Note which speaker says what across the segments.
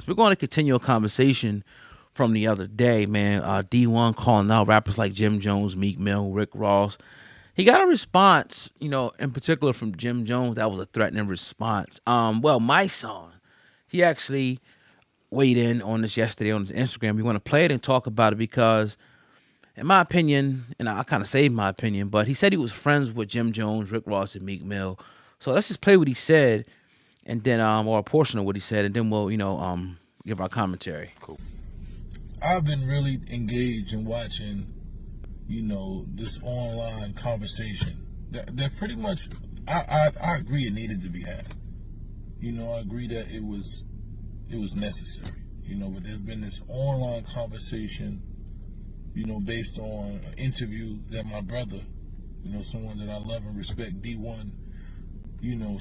Speaker 1: We're going to continue a conversation from the other day, man. Dee-1 calling out rappers like Jim Jones, Meek Mill, Rick Ross. He got a response, in particular from Jim Jones. That was a threatening response. Mysonne, he actually weighed in on this yesterday on his Instagram. We want to play it and talk about it because, in my opinion, and I kind of saved my opinion, but he said he was friends with Jim Jones, Rick Ross, and Meek Mill. So let's just play what he said, and then or a portion of what he said, and then we'll give our commentary.
Speaker 2: Cool. I've been really engaged in watching, this online conversation. That pretty much, I agree it needed to be had. I agree that it was necessary. But there's been this online conversation, based on an interview that my brother, someone that I love and respect, Dee-1,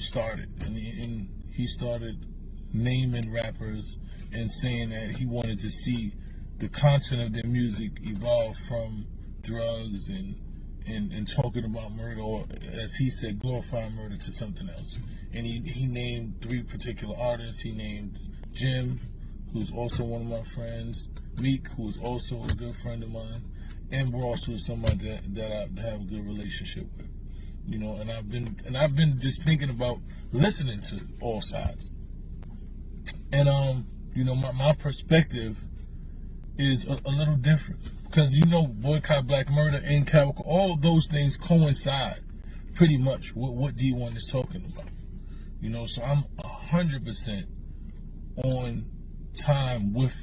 Speaker 2: started. And he started naming rappers and saying that he wanted to see the content of their music evolve from drugs and talking about murder, or as he said, glorifying murder, to something else. And he named 3 particular artists. He named Jim, who's also one of my friends, Meek, who is also a good friend of mine, and Ross, who is somebody that I have a good relationship with. And I've been just thinking about listening to all sides. And my perspective is a little different, because boycott black murder and Calico, all those things coincide pretty much with what Dee-1 is talking about. So I'm 100% on time with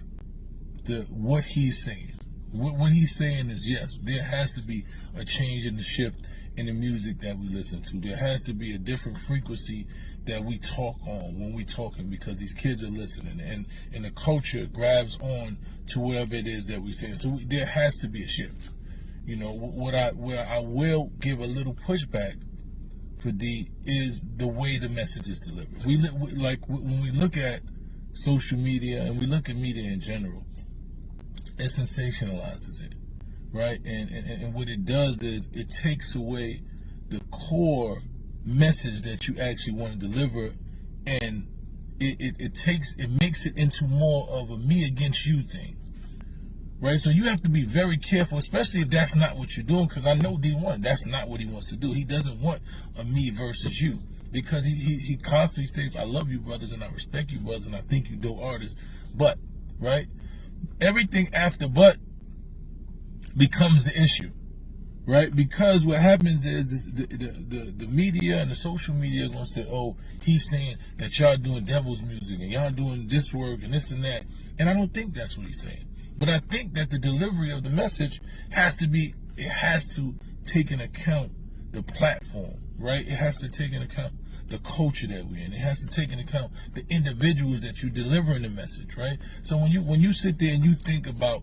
Speaker 2: what he's saying. What he's saying is, yes, there has to be a change in the shift in the music that we listen to. There has to be a different frequency that we talk on when we talking, because these kids are listening, and the culture grabs on to whatever it is that we say. So there has to be a shift. Where I will give a little pushback for D is the way the message is delivered. When we look at social media and we look at media in general, it sensationalizes it, right? And what it does is it takes away the core message that you actually want to deliver, and it makes it into more of a me against you thing, right? So you have to be very careful, especially if that's not what you're doing, because I know Dee-1, that's not what he wants to do. He doesn't want a me versus you, because he constantly says, I love you brothers and I respect you brothers and I think you dope artists, but, right? Everything after but becomes the issue, right? Because what happens is the media and the social media are going to say, oh, he's saying that y'all doing devil's music and y'all doing this work and this and that. And I don't think that's what he's saying. But I think that the delivery of the message has to take into account the platform, right? It has to take into account the culture that we're in. It has to take into account the individuals that you're delivering the message, right? So when you sit there and you think about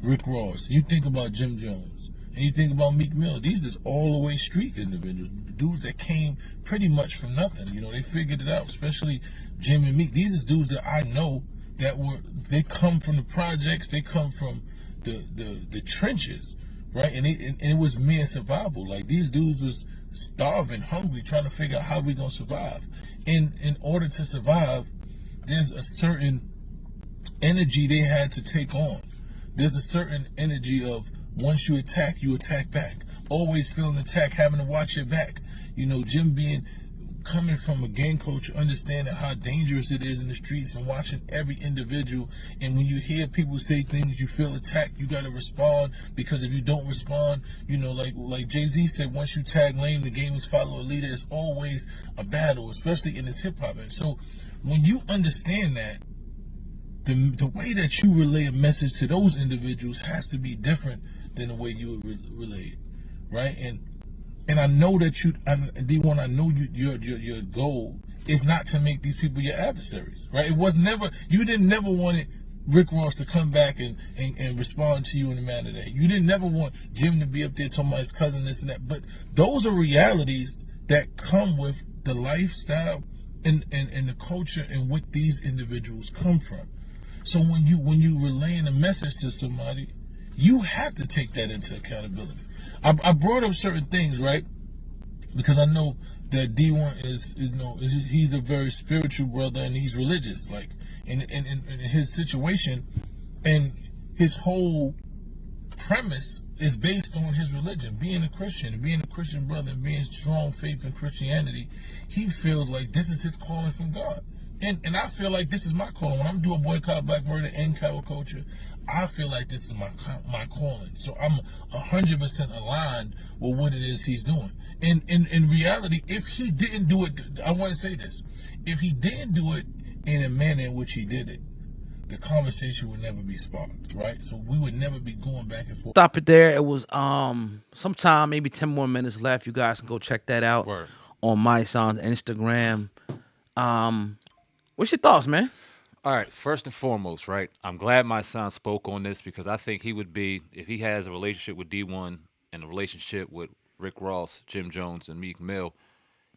Speaker 2: Rick Ross, you think about Jim Jones, and you think about Meek Mill, these is all the way street individuals, dudes that came pretty much from nothing. They figured it out, especially Jim and Meek. These is dudes that I know that they come from the projects, they come from the trenches, right? And it was mere survival. Like, these dudes was starving, hungry, trying to figure out how we gonna survive. In order to survive, there's a certain energy they had to take on. There's a certain energy of, once you attack back. Always feeling attacked, having to watch your back. Jim coming from a gang culture, understanding how dangerous it is in the streets and watching every individual. And when you hear people say things, you feel attacked, you got to respond, because if you don't respond, like JayZ said, once you tag lame, the game is follow a leader. It's always a battle, especially in this hip hop. And so when you understand that, the way that you relay a message to those individuals has to be different than the way you would relay it, right? And I know that Dee-1, I know your goal is not to make these people your adversaries, right? It was never, you didn't never wanted Rick Ross to come back and respond to you in a manner that you didn't never want Jim to be up there talking about his cousin, this and that. But those are realities that come with the lifestyle and the culture and what these individuals come from. So when you relaying a message to somebody, you have to take that into accountability. I brought up certain things, right? Because I know that Dee-1 he's a very spiritual brother and he's religious, like in his situation, and his whole premise is based on his religion, being a Christian, and being a Christian brother, and being strong faith in Christianity. He feels like this is his calling from God. And I feel like this is my calling. When I'm doing Boycott Black Murder and Cattle Culture, I feel like this is my calling. So I'm 100% aligned with what it is he's doing. And in reality, if he didn't do it, I want to say this. If he didn't do it in a manner in which he did it, the conversation would never be sparked, right? So we would never be going back and forth.
Speaker 1: Stop it there. It was sometime, maybe 10 more minutes left. You guys can go check that out on Mysonne's Instagram. What's your thoughts, man?
Speaker 3: All right, first and foremost, right, I'm glad my son spoke on this because I think he would be, if he has a relationship with Dee-1 and a relationship with Rick Ross, Jim Jones, and Meek Mill,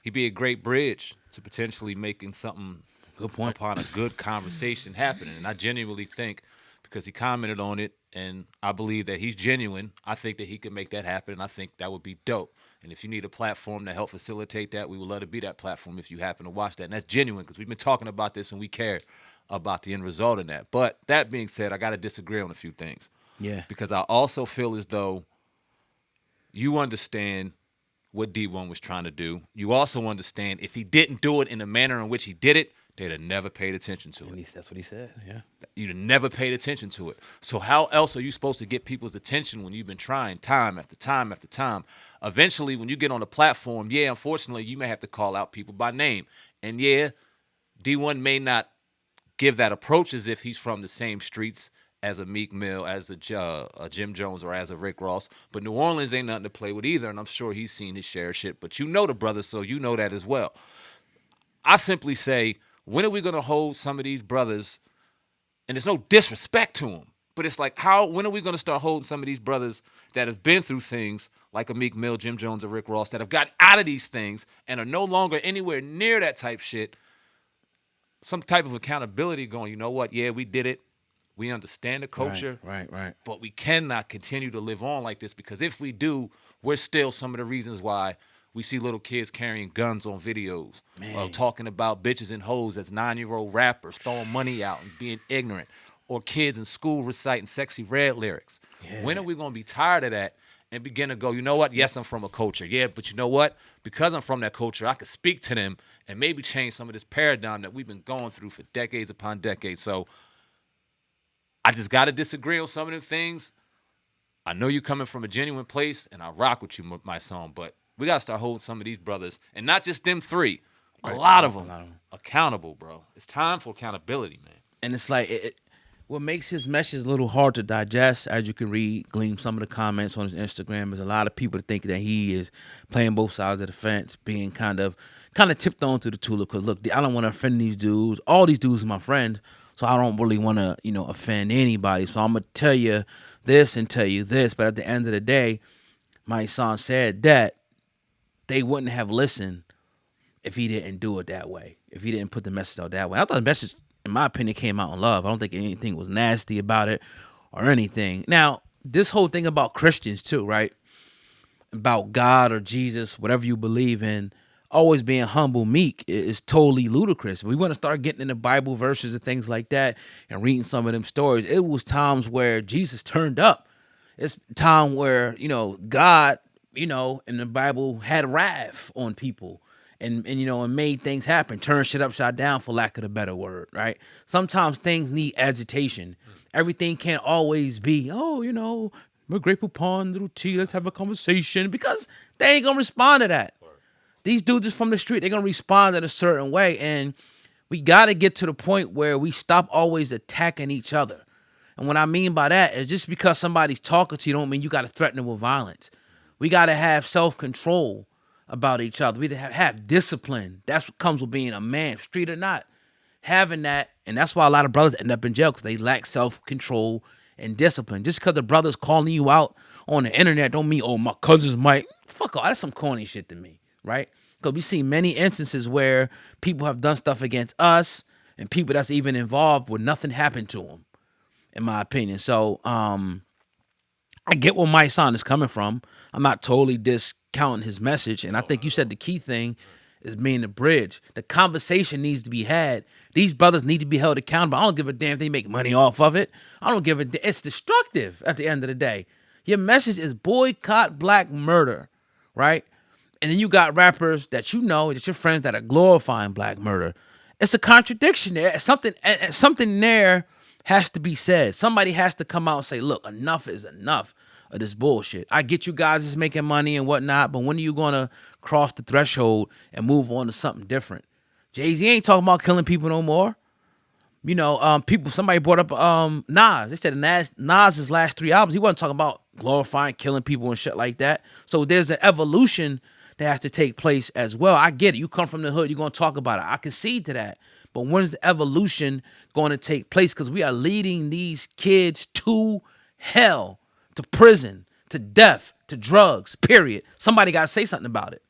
Speaker 3: he'd be a great bridge to potentially making something
Speaker 1: Good point.
Speaker 3: upon a good conversation happening. And I genuinely think, because he commented on it, and I believe that he's genuine, I think that he could make that happen, and I think that would be dope. And if you need a platform to help facilitate that, we would love to be that platform if you happen to watch that. And that's genuine because we've been talking about this and we care about the end result in that. But that being said, I got to disagree on a few things.
Speaker 1: Yeah.
Speaker 3: Because I also feel as though you understand what Dee-1 was trying to do. You also understand if he didn't do it in the manner in which he did it, they'd have never paid attention to it.
Speaker 1: That's what he said, yeah.
Speaker 3: You'd have never paid attention to it. So how else are you supposed to get people's attention when you've been trying time after time after time? Eventually, when you get on the platform, yeah, unfortunately, you may have to call out people by name. And yeah, Dee-1 may not give that approach as if he's from the same streets as a Meek Mill, as a Jim Jones, or as a Rick Ross. But New Orleans ain't nothing to play with either, and I'm sure he's seen his share of shit. But you know the brother, so you know that as well. I simply say, when are we going to hold some of these brothers, and there's no disrespect to them, but it's like, when are we going to start holding some of these brothers that have been through things like a Meek Mill, Jim Jones, or Rick Ross, that have gotten out of these things and are no longer anywhere near that type shit, some type of accountability going, you know what, yeah, we did it. We understand the culture.
Speaker 1: Right.
Speaker 3: But we cannot continue to live on like this, because if we do, we're still some of the reasons why we see little kids carrying guns on videos, talking about bitches and hoes as 9-year-old rappers, throwing money out and being ignorant, or kids in school reciting Sexy Red lyrics. Yeah. When are we going to be tired of that and begin to go, you know what? Yes, I'm from a culture. Yeah, but you know what? Because I'm from that culture, I could speak to them and maybe change some of this paradigm that we've been going through for decades upon decades. So I just got to disagree on some of them things. I know you're coming from a genuine place, and I rock with you, my son, but we got to start holding some of these brothers, and not just them three, a lot of them accountable, bro. It's time for accountability, man.
Speaker 1: And it's like, what makes his message a little hard to digest, as you can glean some of the comments on his Instagram, is a lot of people think that he is playing both sides of the fence, being kind of tipped on to the tulip. Because look, I don't want to offend these dudes. All these dudes are my friends, so I don't really want to, offend anybody. So I'm gonna tell you this and tell you this. But at the end of the day, my son said that they wouldn't have listened if he didn't do it that way, if he didn't put the message out that way. I thought the message, in my opinion, came out in love. I don't think anything was nasty about it or anything. Now, this whole thing about Christians too, right? About God or Jesus, whatever you believe in, always being humble, meek is totally ludicrous. We want to start getting into Bible verses and things like that and reading some of them stories. It was times where Jesus turned up. It's time where, God, in the Bible had wrath on people and made things happen, turned shit upside down, for lack of a better word, right? Sometimes things need agitation. Everything can't always be, we're grateful upon little tea, let's have a conversation, because they ain't gonna respond to that. These dudes is from the street, they're gonna respond in a certain way, and we gotta get to the point where we stop always attacking each other. And what I mean by that is, just because somebody's talking to you don't mean you gotta threaten them with violence. We got to have self-control about each other. We have discipline. That's what comes with being a man, street or not. Having that, and that's why a lot of brothers end up in jail, because they lack self-control and discipline. Just because the brother's calling you out on the internet don't mean, my cousins might. Fuck off, that's some corny shit to me, right? Because we see many instances where people have done stuff against us and people that's even involved where nothing happened to them, in my opinion. So, I get where my son is coming from. I'm not totally discounting his message. And I think you said the key thing is being the bridge. The conversation needs to be had. These brothers need to be held accountable. I don't give a damn if they make money off of it. I don't give a damn. It's destructive at the end of the day. Your message is boycott black murder, right? And then you got rappers that you know, that your friends that are glorifying black murder. It's a contradiction there. Something there has to be said. Somebody has to come out and say, look, enough is enough of this bullshit. I get you guys is making money and whatnot, but when are you gonna cross the threshold and move on to something different? JayZ ain't talking about killing people no more. You know, somebody brought up Nas. They said Nas's last 3 albums, he wasn't talking about glorifying killing people and shit like that. So there's an evolution that has to take place as well. I get it. You come from the hood, you're gonna talk about it. I concede to that. But when's the evolution going to take place? Because we are leading these kids to hell, to prison, to death, to drugs, period. Somebody got to say something about it.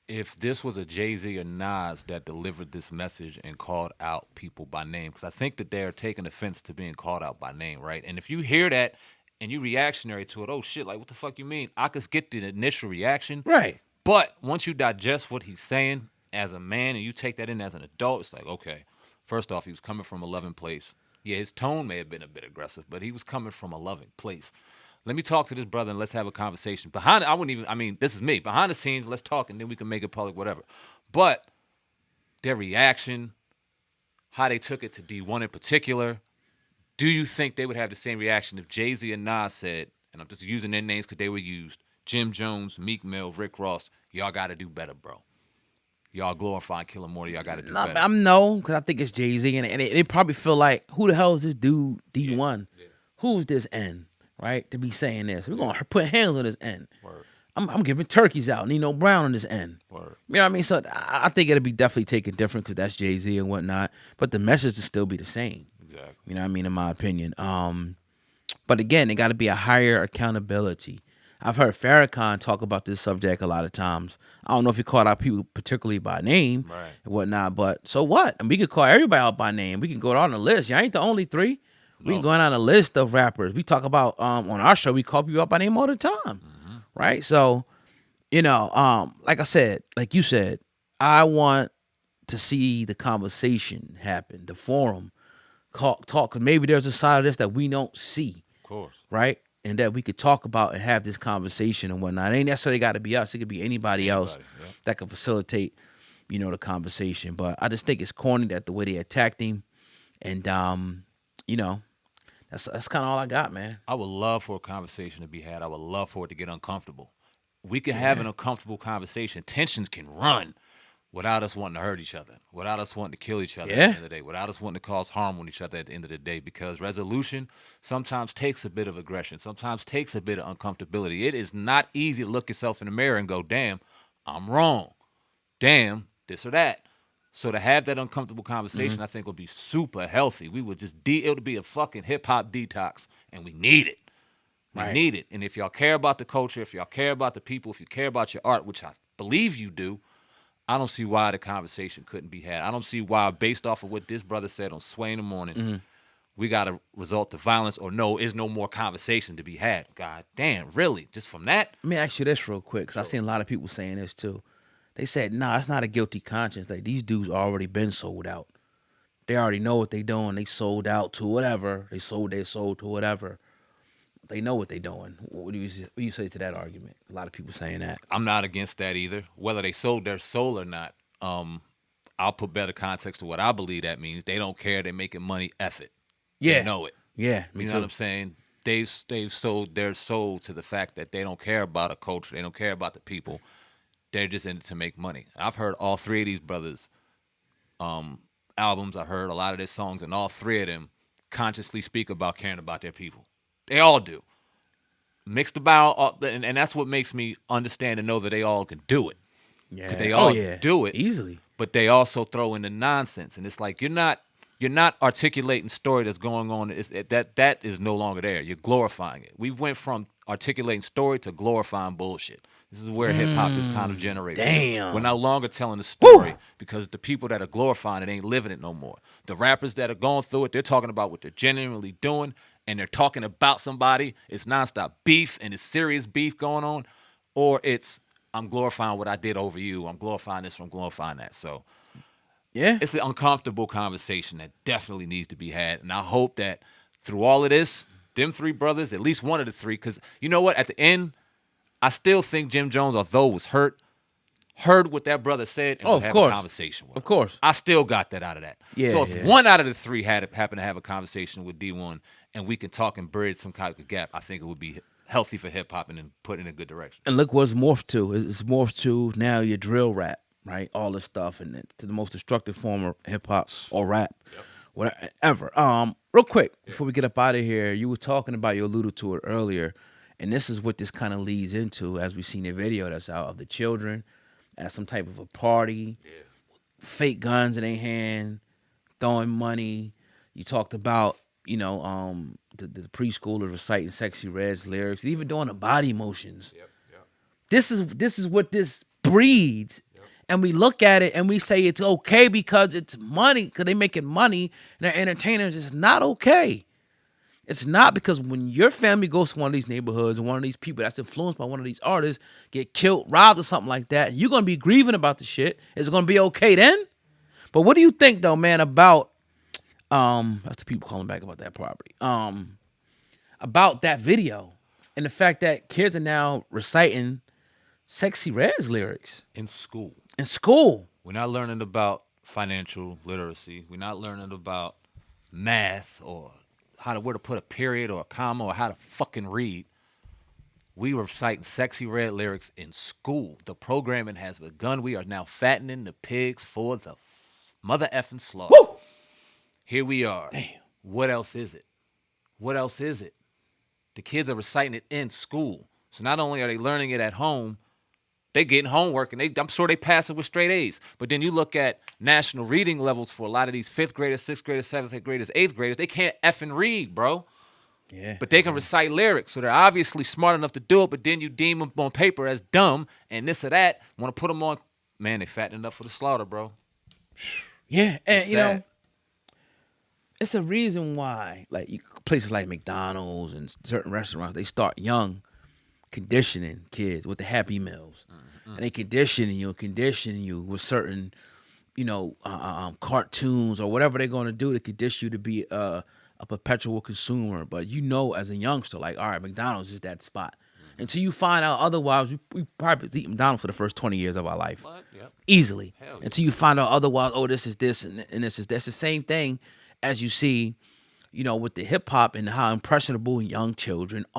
Speaker 3: If this was a JayZ or Nas that delivered this message and called out people by name, because I think that they're taking offense to being called out by name, right? And if you hear that and you reactionary to it, oh shit, like what the fuck you mean? I could get the initial reaction.
Speaker 1: Right.
Speaker 3: But once you digest what he's saying as a man and you take that in as an adult, it's like, okay, first off, he was coming from a loving place. Yeah, his tone may have been a bit aggressive, but he was coming from a loving place. Let me talk to this brother and let's have a conversation. This is me. Behind the scenes, let's talk and then we can make it public, whatever. But their reaction, how they took it to Dee-1 in particular, do you think they would have the same reaction if JayZ and Nas said, and I'm just using their names because they were used, Jim Jones, Meek Mill, Rick Ross, y'all got to do better, bro. Y'all glorifying killing more, y'all got to do better.
Speaker 1: I'm no, because I think it's JayZ, and they probably feel like, who the hell is this dude, Dee-1? Yeah. Who's this N, right, to be saying this? We're going to put hands on this N.
Speaker 3: Word.
Speaker 1: I'm giving turkeys out, Nino Brown on this N.
Speaker 3: Word.
Speaker 1: You know what I mean? So I think it'll be definitely taken different because that's JayZ and whatnot, but the message will still be the same.
Speaker 3: Exactly.
Speaker 1: You know what I mean, in my opinion. But again, it got to be a higher accountability. I've heard Farrakhan talk about this subject a lot of times. I don't know if he called out people particularly by name and whatnot, but so what? And we could call everybody out by name. We can go down the list. Y'all ain't the only 3. We can go down a list of rappers. We talk about on our show, we call people out by name all the time, right? So, you know, like I said, like you said, I want to see the conversation happen, the forum, talk. Cause maybe there's a side of this that we don't see,
Speaker 3: of course,
Speaker 1: right? And that we could talk about and have this conversation and whatnot. It ain't necessarily got to be us. It could be anybody else that could facilitate, you know, the conversation. But I just think it's corny that the way they attacked him. And, you know, that's kind of all I got, man.
Speaker 3: I would love for a conversation to be had. I would love for it to get uncomfortable. We can have an uncomfortable conversation. Tensions can run without us wanting to hurt each other, without us wanting to kill each other at the end of the day, without us wanting to cause harm on each other at the end of the day, because resolution sometimes takes a bit of aggression, sometimes takes a bit of uncomfortability. It is not easy to look yourself in the mirror and go, damn, I'm wrong. Damn, this or that. So to have that uncomfortable conversation, I think would be super healthy. We would just, it would be a fucking hip-hop detox, and we need it. We need it. And if y'all care about the culture, if y'all care about the people, if you care about your art, which I believe you do, I don't see why the conversation couldn't be had. I don't see why, based off of what this brother said on Sway in the Morning, we got to resort to violence or is no more conversation to be had. God damn, really? Just from that?
Speaker 1: Let me ask you this real quick, because I've seen a lot of people saying this too. They said, nah, it's not a guilty conscience. Like, these dudes already been sold out. They already know what they doing. They sold out to whatever. They sold to whatever. They know what they doing. What do you say to that argument? A lot of people saying that.
Speaker 3: I'm not against that either. Whether they sold their soul or not, I'll put better context to what I believe that means. They don't care. They're making money. F it.
Speaker 1: Yeah.
Speaker 3: They know it.
Speaker 1: Yeah.
Speaker 3: You know what I'm saying? They've sold their soul to the fact that they don't care about a culture. They don't care about the people. They're just in it to make money. I've heard all 3 of these brothers' albums. I heard a lot of their songs, and all 3 of them consciously speak about caring about their people. They all do. Mixed about, and that's what makes me understand and know that they all can do it.
Speaker 1: Yeah.
Speaker 3: They all do it
Speaker 1: easily.
Speaker 3: But they also throw in the nonsense, and it's like you're not articulating story that's going on. That is no longer there. You're glorifying it. We went from articulating story to glorifying bullshit. This is where hip hop is kind of generated.
Speaker 1: Damn.
Speaker 3: We're no longer telling the story because the people that are glorifying it ain't living it no more. The rappers that are going through it, they're talking about what they're genuinely doing, and they're talking about somebody. It's nonstop beef, and it's serious beef going on, or it's I'm glorifying what I did over you. I'm glorifying this. I'm glorifying that. So
Speaker 1: Yeah.
Speaker 3: it's an uncomfortable conversation that definitely needs to be had. And I hope that through all of this, them three brothers, at least one of the three, because you know what? At the end, I still think Jim Jones, although was hurt, heard what that brother said and would have a conversation with him.
Speaker 1: Of course.
Speaker 3: I still got that out of that.
Speaker 1: Yeah,
Speaker 3: so if one out of the three happened to have a conversation with D1 and we can talk and bridge some kind of gap, I think it would be healthy for hip-hop and put in a good direction.
Speaker 1: And look what's morphed to. It's morphed to now your drill rap, right? All this stuff, and to the most destructive form of hip-hop or rap, whatever. Real quick, before we get up out of here, you were talking about, you alluded to it earlier, and this is what this kind of leads into, as we've seen the video that's out of the children at some type of a party, fake guns in their hand, throwing money. You talked about, you know, the preschoolers reciting Sexy Red's lyrics, even doing the body motions. This is what this breeds. And we look at it and we say it's okay because it's money, because they making money and they're entertainers. It's not okay. It's not, because when your family goes to one of these neighborhoods and one of these people that's influenced by one of these artists get killed, robbed, or something like that, you're going to be grieving about the shit. Is it going to be okay then? But what do you think, though, man, about, that's the people calling back about that property, about that video and the fact that kids are now reciting Sexy Red's lyrics
Speaker 3: In school.
Speaker 1: in school?
Speaker 3: We're not learning about financial literacy. We're not learning about math or where to put a period or a comma or how to fucking read. We were reciting Sexy Red lyrics in school. The programming has begun. We are now fattening the pigs for the mother effing slaughter.
Speaker 1: Woo!
Speaker 3: Here we are.
Speaker 1: Damn.
Speaker 3: What else is it? What else is it? The kids are reciting it in school. So not only are they learning it at home, they getting homework, and I'm sure they pass it with straight A's. But then you look at national reading levels for a lot of these 5th graders, 6th graders, 7th graders, 8th graders. They can't effing read, bro.
Speaker 1: Yeah.
Speaker 3: But they can recite lyrics, so they're obviously smart enough to do it, but then you deem them on paper as dumb and this or that. Want to put them on, man, they fattening up for the slaughter, bro.
Speaker 1: Yeah, and
Speaker 3: It's
Speaker 1: you know,
Speaker 3: sad.
Speaker 1: it's a reason why, like places like McDonald's and certain restaurants, they start young, conditioning kids with the Happy Meals, and they conditioning you with certain, you know, cartoons or whatever they're going to do to condition you to be a perpetual consumer. But you know, as a youngster, like, all right, McDonald's is that spot. Until you find out otherwise, we probably eat McDonald's for the first 20 years of our life.
Speaker 3: What? Yep.
Speaker 1: Easily.
Speaker 3: Hell yeah.
Speaker 1: Until you find out otherwise, oh, this is this and this is that's the same thing as you see, you know, with the hip hop and how impressionable young children